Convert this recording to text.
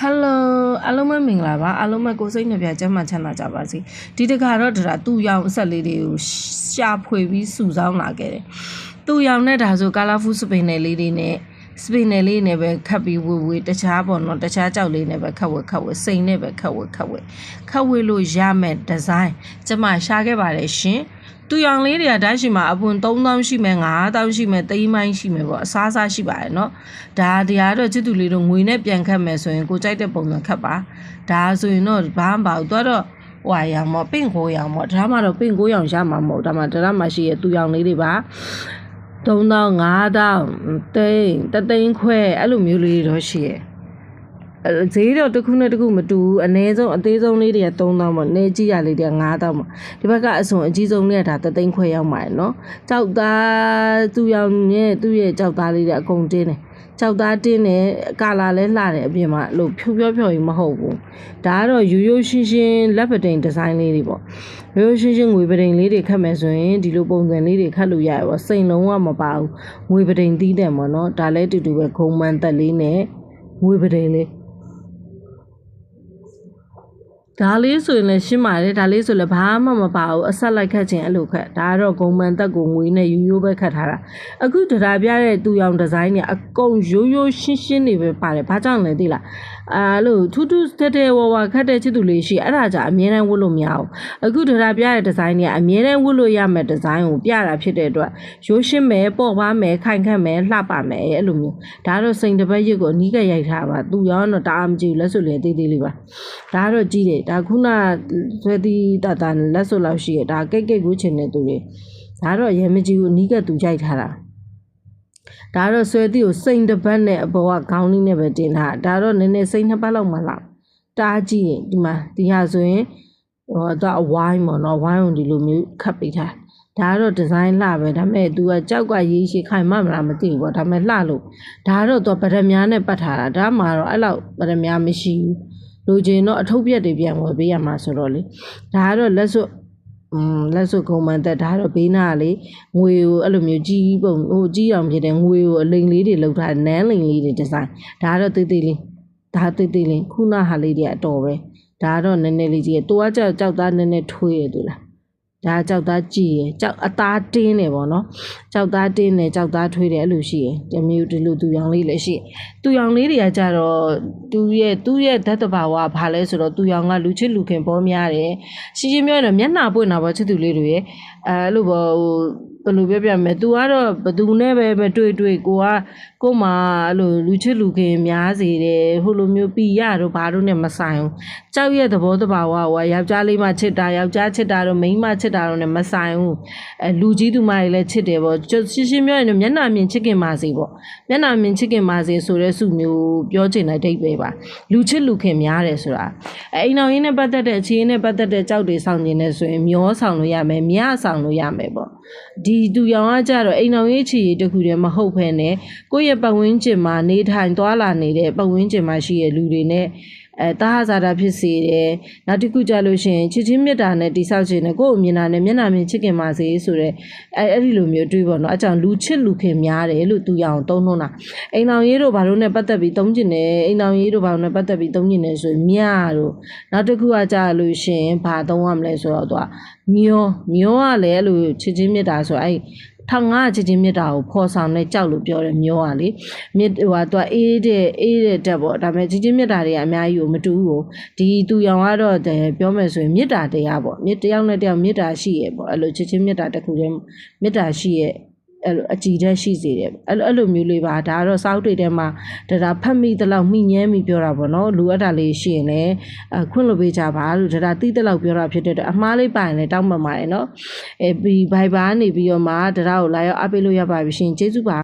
Hello အားလုံးပဲမင်္ဂလာပါအားလုံးပဲကိုစိတ်နှပြကျမ်းမာချမ်းသာကြပါစေဒီတခါတော့ဒါသူ့ရောင်အဆက်လေးတွေကိုရှာဖွေပြီးစုဆောင်းလာခဲ့တယ်သူ့ရောင်နဲ့ဒါဆို colorful စပိန်နယ်လေးတွေနဲ့စပိန်နယ်လေးနဲ့ပဲခတ်ပြီးဝေတခြားပေါ့နော်တခြားကြောက်လေးနဲ့ပဲခတ်ဝေစိန်နဲ့ပဲခတ်ဝေလို့ရမယ်ဒီဇိုင်းကျမရှာခဲ့ပါတယ်ရှင်သူရောင်လေးတွေကဓာတ်ရှိမှာအပွန်3000ရှိမယ်5000ရှိမယ်သိန်းပိုင်းရှိမယ်ပေါ့အစားရှိပါတယ်เนาะဒါတရားတော့ချစ်သူလေးတို့ငွေနဲ့ပြန်ခတ်မယ်ဆိုရင်ကိုကြိုက်တဲ့ပုံစံခတ်ပါဒါဆိုရင်တော့ဘာမှမပါဘူးတော့ဟွာရောင်ပေါ့ပင့်ကိုရောင်ပေါ့ဒါမှတော့ပင့်ကိုရောင်ရမှာမဟုတ်ဒါမှဒါမှရှိရဲ့သူရောင်လေးတွေပါ3000 5000သိန်းခွဲအဲ့လိုမျိုးလေးတော့ရှိရဲ့ဈေးတော့တစ်ခုနဲ့တစ်ခုမတူဘူးအနည်းဆုံးအသေးဆုံးလေးတွေက3000ပေါ့နေကြီးရလေးတွေက5000ပေါ့ဒီဘက်ကအစုံအကြီးဆုံးလေးကဒါသိန်းခွဲရောက်ပါတယ်နော်ကြောက်သားသူ့ရောင်နဲ့သူ့ရဲ့ကြောက်သားလေးတွေအကုန်တင်းတယ်ကြောက်သားတင်းတယ်ကာလာလဲလှတယ်အပြင်မှာအဲ့လိုဖြူဖြောကြီးမဟုတ်ဘူးဒါကတော့ရိုးရှင်းလက်ပတိန်ဒီဇိုင်းလေးတွေပေါ့ရိုးရှင်းငွေပတိန်လေးတွေခတ်မယ်ဆိုရင်ဒီလိုပုံစံလေးတွေခတ်လို့ရရပေါ့စိန်လုံးဝမပါဘူးငွေပတိန်သီးတယ်ပေါ့နော်ဒါလည်းတူပဲခုံမှန်သက်လေးနဲ့ငွေပတိန်လေးဒါလေးဆိုရင်လည်းရှင်းပါတယ်ဒါလေးဆိုလည်းဘာမှမပါဘူးအဆက်လိုက်ခတ်ခြင်းအဲ့လိုခတ်ဒါကတော့ဂုံမှန်သက်ကိုငွေနဲ့ရိုးပဲခတ်ထားတာအခုတရားပြတဲ့သူရောင်ဒီဇိုင်းတွေအကုန်ရိုးရှင်းနေပဲပါတယ်ဘာကြောင့်လဲသိလားအဲ့လိုထူးတဲ့ဝါခတ်တဲ့ချစ်သူလေးရှိအဲ့ဒါကြအမြဲတမ်းဝတ်လို့မရဘူးအခုတရားပြတဲ့ဒီဇိုင်းတွေအမြဲတမ်းဝတ်လို့ရမယ့်ဒီဇိုင်းကိုပြတာဖြစ်တဲ့အတွက်ရိုးရှင်းမယ်ပေါ့ပါမယ်ခိုင်ခတ်မယ်လှပမယ်အဲ့လိုမျိုးဒါတော့စိန်တစ်ပတ်ရစ်ကိုအနီးကရိုက်ထားပါသူရောင်တော့တအားမကြည့်လက်စွပ်လေးသေးလေးပါဒါတော့ကြည့်တယ်ဒါခုနဆွဲသီးတလက်စွပ်လောက်ရှိရဒါကိတ်ကိုချင်တဲ့သူတွေဒါတော့ရဲမကြီးကိုအနီးကသူကြိုက်ထားတာဒါတော့ဆွဲသီးကိုစိန်တစ်ပတ်နဲ့အပေါ်ကခေါင်းလေးနဲ့ပဲတင်ထားဒါတော့နည်းနည်းစိန်နှစ်ပတ်လောက်မှလောက်တားကြည့်ရင်ဒီမှာဒီဟာဆိုရင်တော့ဝိုင်းပေါ့နော်ဝိုင်းအောင်ဒီလိုမျိုးခတ်ပေးထားဒါကတော့ဒီဇိုင်းလှပဲဒါပေမဲ့ तू ကကြောက်ကရေးရှိခိုင်မှမလားမသိဘူးပေါ့ဒါပေမဲ့လှလို့ဒါတော့ तू ဗရမ ्या နဲ့ပတ်ထားတာဒါမှတော့အဲ့လောက်ဗရမ ्या မရှိဘူးလူချင်းတော့အထုပ်ပြက်တွေပြန်ဝယ်ပေးရမှာဆိုတော့လေဒါကတော့လက်စွပ်ကုံမှန်သက်ဒါကတော့ဘေးနားလေငွေကိုအဲ့လိုမျိုးကြီးပုံဟိုကြီးအောင်ဖြစ်တဲ့ငွေကိုအလိမ်လေးတွေလောက်ထားနန်းလိမ်လေးတွေဒီဇိုင်းဒါကတော့သေးသေးလေးခုနဟာလေးတွေအတော်ပဲဒါကတော့နည်းနည်းလေးကြီးတိုးကကြောက်သားနည်းနည်းထွေးရတူလားဒါကြောက်သားကြည့်ရကြောက်အသားတင်းတယ်ပေါ့နော်ကြောက်သားတင်းတယ်ကြောက်သားထွေးတယ်အဲ့လိုရှိရတမျိုးဒီလိုသူရောင်လေးလည်းရှိသူရောင်လေးတွေကကြတော့သူ့ရဲ့ဓာတ်တဘာဝဘာလဲဆိုတော့သူရောင်ကလူချစ်လူခင်ပေါ်များတယ်ရှင်းပြောရင်တော့မျက်နှာပွင့်တာပေါ့ချစ်သူလေးတွေရဲ့အဲ့လိုပေါ့ဟိုဘယ်လိုပြမယ် तू ကတော့ဘသူနဲ့ပဲမတွေ့ကိုမှအဲ့လိုလူချစ်လူခင်များစေတယ်ဟိုလိုမျိုးပီရတို့ဘာတို့နဲ့မဆိုင်ဘူးကြောက်ရဲ့သဘောတဘာဝဟိုယောက်ျားလေးမှချစ်တာယောက်ျားချစ်တာတော့မိန်းမချစ်တာတော့နဲ့မဆိုင်ဘူးလူကြီးသူမတွေလည်းချစ်တယ်ပေါ့ရှင်းပြောရင်တော့မျက်နှာမြင်ချစ်ခင်ပါစေပေါ့မျက်နှာမြင်ချစ်ခင်ပါစေဆိုတဲ့စုမျိုးပြောချင်တဲ့အဓိပ္ပာယ်ပါလူချစ်လူခင်များတယ်ဆိုတာအိမ်အောင်ရင်းနဲ့ပတ်သက်တဲ့အခြေအနေနဲ့ပတ်သက်တဲ့ကြောက်တွေဆောင်နေတယ်ဆိုရင်မျောဆောင်လို့ရမယ်မြဆောင်လို့ရမယ်ပေါ့ဒီသူရောင်ကကြတော့အိမ်အောင်ရေးချီတခုတည်းမဟုတ်ဘဲနဲ့ကိုယ့်ရဲ့ပတ်ဝန်းကျင်မှာနေထိုင်သွားလာနေတဲ့ပတ်ဝန်းကျင်မှာရှိတဲ့လူတွေနဲ့တာဟာဇာတာဖြစ်စေတယ်နောက်တစ်ခုကြလို့ရှိရင်ချစ်ချင်းမေတ္တာနဲ့တိဆောက်ခြင်းနဲ့ကိုယ့်အမြင်နာနဲ့မျက်နှာမြင်ချစ်ခင်ပါစေဆိုတဲ့အဲ့ဒီလိုမျိုးတွေးပေါ့နော်အကြောင်းလူချစ်လူခင်များတယ်လို့သူရအောင်သုံးလို့တာအိမ်အောင်ရေးတို့ဘာလို့နဲ့ပတ်သက်ပြီးသုံးကျင်တယ်အိမ်အောင်ရေးတို့ဘာလို့နဲ့ပတ်သက်ပြီးသုံးကျင်တယ်ဆိုရင်မြတို့နောက်တစ်ခုကကြလို့ရှိရင်ဘာသုံးရမလဲဆိုတော့သူကမျောကလည်းအဲ့လိုချစ်ချင်းမေတ္တာဆိုအဲ့ထောင်ငါချစ်ချင်းမြတ်တာကိုဖော်ဆောင်တဲ့ကြောက်လို့ပြောတယ်မျောကလေမြတ်ဟိုသူကအေးတဲ့တက်ပေါ့ဒါပေမဲ့ချစ်ချင်းမြတ်တာတွေကအများကြီးကိုမတူဘူးဒီသူရောင်ကတော့ပြောမယ်ဆိုရင်မြတ်တာတရားပေါ့မြတ်တယောက်နဲ့တယောက်မြတ်တာရှိရဲ့ပေါ့အဲ့လိုချစ်ချင်းမြတ်တာတစ်ခုတည်းမြတ်တာရှိရဲ့အဲ့လိုအကြည်တက်ရှိစေတယ်အဲ့လိုမျိုးလေးပါဒါကတော့စောက်တွေထဲမှာဒါဖတ်မိသလောက်မိငဲမိပြောတာပေါ့နော်လူအပ်တာလေးရှိရင်လည်းခွင့်လို့ပေးကြပါလို့ဒါတီးသလောက်ပြောတာဖြစ်တဲ့အတွက်အမှားလေးပါရင်လည်းတောင်းပန်ပါတယ်နော်ပြီးဘိုင်ဘာနေပြီးတော့မှဒါကိုလာရောက်အားပေးလို့ရပါပြီရှင်ကျေးဇူးပါ